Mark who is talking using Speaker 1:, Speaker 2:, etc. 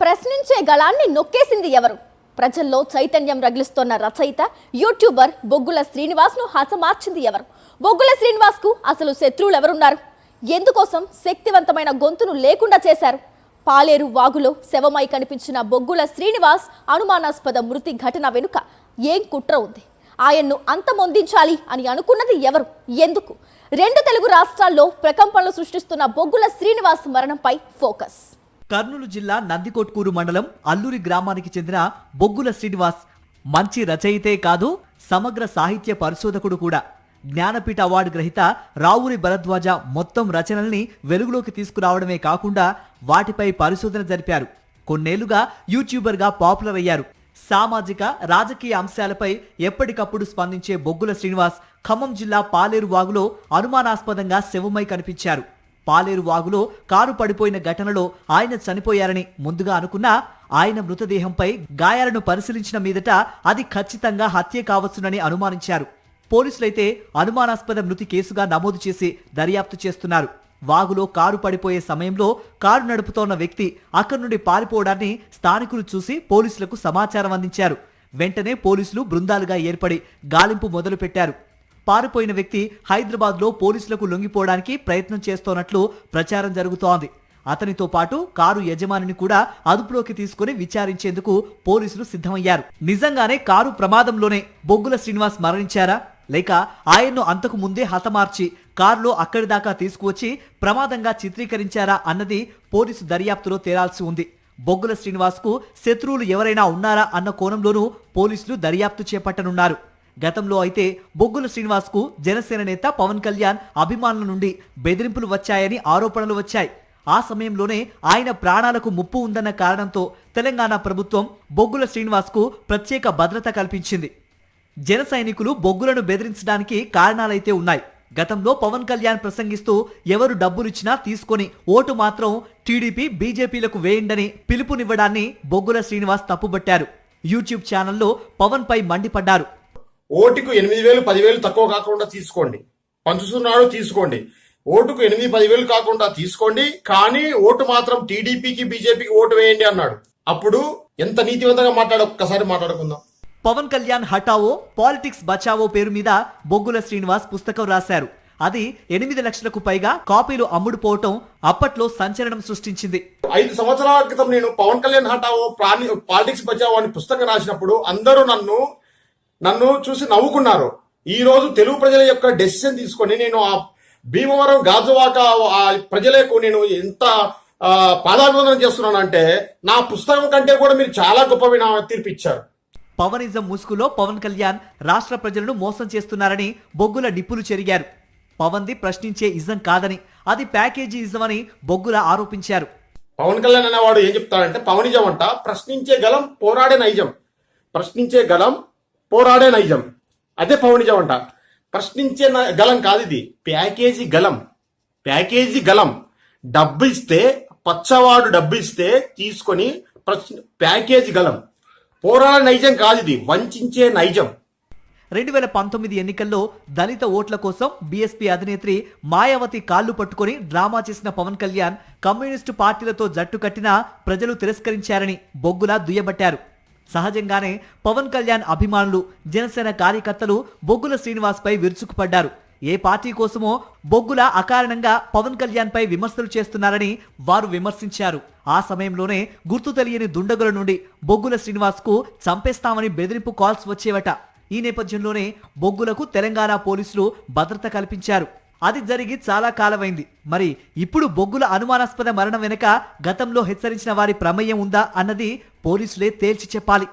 Speaker 1: ప్రశ్నించే గళాన్ని నొక్కేసింది ఎవరు? ప్రజల్లో చైతన్యం రగిలిస్తోన్న రచయిత యూట్యూబర్ బొగ్గుల శ్రీనివాస్ను హతమార్చింది ఎవరు? బొగ్గుల శ్రీనివాస్కు అసలు శత్రువులు ఎవరున్నారు? ఎందుకోసం శక్తివంతమైన గొంతును లేకుండా చేశారు? పాలేరు వాగులో శవమై కనిపించిన బొగ్గుల శ్రీనివాస్ అనుమానాస్పద మృతి ఘటన వెనుక ఏం కుట్ర ఉంది? ఆయన్ను అంతమొందించాలి అని అనుకున్నది ఎవరు? ఎందుకు? రెండు తెలుగు రాష్ట్రాల్లో ప్రకంపనలు సృష్టిస్తున్న బొగ్గుల శ్రీనివాస్ మరణంపై ఫోకస్.
Speaker 2: కర్నూలు జిల్లా నందికొట్కూరు మండలం అల్లూరి గ్రామానికి చెందిన బొగ్గుల శ్రీనివాస్ మంచి రచయితే కాదు, సమగ్ర సాహిత్య పరిశోధకుడు కూడా. జ్ఞానపీఠ అవార్డు గ్రహీత రావురి భరద్వాజ మొత్తం రచనల్ని వెలుగులోకి తీసుకురావడమే కాకుండా వాటిపై పరిశోధన జరిపారు. కొన్నేళ్లుగా యూట్యూబర్గా పాపులర్ అయ్యారు. సామాజిక రాజకీయ అంశాలపై ఎప్పటికప్పుడు స్పందించే బొగ్గుల శ్రీనివాస్ ఖమ్మం జిల్లా పాలేరు వాగులో అనుమానాస్పదంగా శవమై కనిపించారు. పాలేరు వాగులో కారు పడిపోయిన ఘటనలో ఆయన చనిపోయారని ముందుగా అనుకున్నా ఆయన మృతదేహంపై గాయాలను పరిశీలించిన మీదట అది ఖచ్చితంగా హత్య కావచ్చునని అనుమానించారు. పోలీసులైతే అనుమానాస్పద మృతి కేసుగా నమోదు చేసి దర్యాప్తు చేస్తున్నారు. వాగులో కారు పడిపోయే సమయంలో కారు నడుపుతోన్న వ్యక్తి అక్కడి నుండి పారిపోవడాన్ని స్థానికులు చూసి పోలీసులకు సమాచారం అందించారు. వెంటనే పోలీసులు బృందాలుగా ఏర్పడి గాలింపు మొదలుపెట్టారు. పారిపోయిన వ్యక్తి హైదరాబాద్లో పోలీసులకు లొంగిపోవడానికి ప్రయత్నం చేస్తోన్నట్లు ప్రచారం జరుగుతోంది. అతనితో పాటు కారు యజమానిని కూడా అదుపులోకి తీసుకుని విచారించేందుకు పోలీసులు సిద్ధమయ్యారు. నిజంగానే కారు ప్రమాదంలోనే బొగ్గుల శ్రీనివాస్ మరణించారా, లేక ఆయన్ను అంతకు ముందే హతమార్చి కారులో అక్కడి దాకా తీసుకువచ్చి ప్రమాదంగా చిత్రీకరించారా అన్నది పోలీసు దర్యాప్తులో తేలాల్సి ఉంది. బొగ్గుల శ్రీనివాస్కు శత్రువులు ఎవరైనా ఉన్నారా అన్న కోణంలోనూ పోలీసులు దర్యాప్తు చేపట్టనున్నారు. గతంలో అయితే బొగ్గుల శ్రీనివాస్కు జనసేన నేత పవన్ కళ్యాణ్ అభిమానుల నుండి బెదిరింపులు వచ్చాయని ఆరోపణలు వచ్చాయి. ఆ సమయంలోనే ఆయన ప్రాణాలకు ముప్పు ఉందన్న కారణంతో తెలంగాణ ప్రభుత్వం బొగ్గుల శ్రీనివాస్కు ప్రత్యేక భద్రత కల్పించింది. జన సైనికులు బొగ్గులను బెదిరించడానికి కారణాలైతే ఉన్నాయి. గతంలో పవన్ కళ్యాణ్ ప్రసంగిస్తూ ఎవరు డబ్బులిచ్చినా తీసుకొని ఓటు మాత్రం టీడీపీ బీజేపీలకు వేయండని పిలుపునివ్వడాన్ని బొగ్గుల శ్రీనివాస్ తప్పుబట్టారు. యూట్యూబ్ ఛానల్లో పవన్ పై మండిపడ్డారు.
Speaker 3: ఓటుకు 8,000 10,000 తక్కువ కాకుండా తీసుకోండి, పంచుతున్నాడు తీసుకోండి. ఓటుకు 8 10,000 కాకుండా తీసుకోండి, కానీ ఓటు మాత్రం టీడీపీకి బీజేపీకి ఓటు వేయండి అన్నాడు. అప్పుడు ఎంత నీతివంతంగా ఒక్కసారి మాట్లాడుకుందాం.
Speaker 2: పవన్ కళ్యాణ్ హఠావో పాలిటిక్స్ బచావో పేరు మీద బొగ్గుల శ్రీనివాస్ పుస్తకం రాశారు. అది 8 లక్షలకు పైగా కాపీలు అమ్ముడుపోవటం అప్పట్లో సంచలనం సృష్టించింది.
Speaker 3: 5 సంవత్సరాల క్రితం నేను పవన్ కళ్యాణ్ హఠావో పాలిటిక్స్ బచావో అని పుస్తకం రాసినప్పుడు అందరూ నన్ను చూసి నవ్వుకున్నారు. ఈ రోజు తెలుగు ప్రజల యొక్క డెసిషన్ తీసుకొని నేను ఆ భీమవరం గాజువాక ప్రజలకు నేను ఎంత పాదాభివందనం చేస్తున్నానంటే నా పుస్తకం కంటే కూడా మీరు చాలా గొప్ప తీర్పు ఇచ్చారు.
Speaker 2: పవనిజం ముసుగులో పవన్ కళ్యాణ్ రాష్ట్ర ప్రజలను మోసం చేస్తున్నారని బొగ్గుల నిప్పులు చెరిగారు. పవన్ది ప్రశ్నించే ఇజం కాదని, అది ప్యాకేజీ ఇజం అని బొగ్గుల ఆరోపించారు.
Speaker 3: పవన్ కళ్యాణ్ అనేవాడు ఏం చెప్తాడంటే పవనిజం అంట ప్రశ్నించే గలం పోరాడే నైజం, ప్రశ్నించే గలం పోరాడే నైజం, అదే పవనిజం అంట. ప్రశ్నించే గలం కాదు, ఇది ప్యాకేజీ గలం. ప్యాకేజీ గలం డబ్బు ఇస్తే పచ్చవాడు డబ్బు ఇస్తే తీసుకొని ప్యాకేజీ గలం. పోరాడే నైజం కాదు, ఇది వంచే నైజం.
Speaker 2: 2019 ఎన్నికల్లో దళిత ఓట్ల కోసం బీఎస్పీ అధినేత్రి మాయావతి కాళ్లు పట్టుకుని డ్రామా చేసిన పవన్ కళ్యాణ్ కమ్యూనిస్టు పార్టీలతో జట్టు కట్టినా ప్రజలు తిరస్కరించారని బొగ్గుల దుయ్యబట్టారు. సహజంగానే పవన్ కళ్యాణ్ అభిమానులు, జనసేన కార్యకర్తలు బొగ్గుల శ్రీనివాస్ పై విరుచుకుపడ్డారు. ఏ పార్టీ కోసమో బొగ్గుల అకారణంగా పవన్ కళ్యాణ్ పై విమర్శలు చేస్తున్నారని వారు విమర్శించారు. ఆ సమయంలోనే గుర్తు తెలియని దుండగుల నుండి బొగ్గుల శ్రీనివాస్ కు చంపేస్తామని బెదిరింపు కాల్స్ వచ్చేవట. ఈ నేపథ్యంలోనే బొగ్గులకు తెలంగాణ పోలీసులు భద్రత కల్పించారు. అది జరిగి చాలా కాలమైంది. మరి ఇప్పుడు బొగ్గుల అనుమానాస్పద మరణం వెనుక గతంలో హెచ్చరించిన వారి ప్రమేయం ఉందా అన్నది పోలీసులే తేల్చి చెప్పాలి.